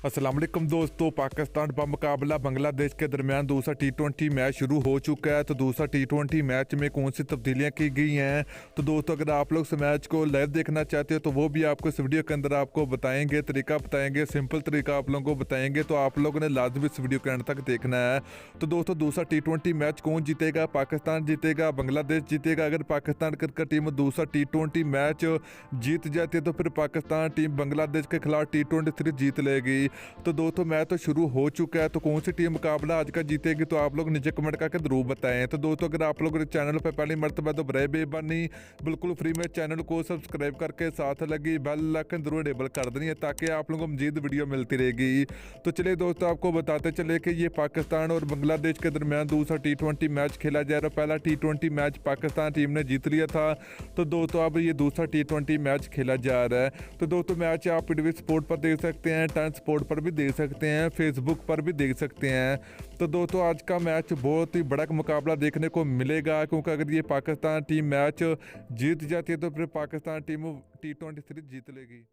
अस्सलाम वालेकुम दोस्तों, पाकिस्तान का मुकाबला बांग्लादेश के दरमियान दूसरा टी20 मैच शुरू हो चुका है। तो दूसरा टी20 मैच में कौन सी तब्दीलियां की गई हैं, तो दोस्तों अगर आप लोग इस मैच को लाइव देखना चाहते हो तो वो भी आपको इस वीडियो के अंदर आपको बताएंगे, तरीका बताएंगे, सिंपल तरीका आप लोगों को बताएंगे। तो आप लोगों ने लाजमी इस वीडियो के एंड तक देखना है। तो दोस्तों दूसरा टी20 मैच कौन जीतेगा, पाकिस्तान जीतेगा, बांग्लादेश जीतेगा? अगर पाकिस्तान क्रिकेट टीम दूसरा टी20 मैच जीत जाती है तो फिर पाकिस्तान टीम बांग्लादेश के खिलाफ टी20 सीरीज जीत लेगी। तो दोस्तों मैच तो शुरू हो चुका है, तो कौन सी टीम मुकाबला आज का जीतेगी तो आप लोग नीचे कमेंट करके जरूर बताएं। तो दोस्तों अगर आप लोग चैनल पर पहली मरतबा तो बड़े बेबानी बिल्कुल फ्री में चैनल को सब्सक्राइब करके साथ लगी बेल आइकन जरूर एनेबल कर देनी है ताकि आप लोगों को मजीद वीडियो मिलती रहेगी। तो चलिए दोस्तों आपको बताते चले कि ये पाकिस्तान और बांग्लादेश के दरमियान दूसरा टी20 मैच खेला जा रहा है। पहला टी20 मैच पाकिस्तान टीम ने जीत लिया था, तो दोस्तों अब ये दूसरा टी20 मैच खेला जा रहा है। तो दोस्तों मैच आप पीटीवी स्पोर्ट पर देख सकते हैं, टाइम स्पोर्ट पर भी देख सकते हैं, फेसबुक पर भी देख सकते हैं। तो दोस्तों आज का मैच बहुत ही बड़ा मुकाबला देखने को मिलेगा, क्योंकि अगर ये पाकिस्तान टीम मैच जीत जाती है तो फिर पाकिस्तान टीम टी20 सीरीज जीत लेगी।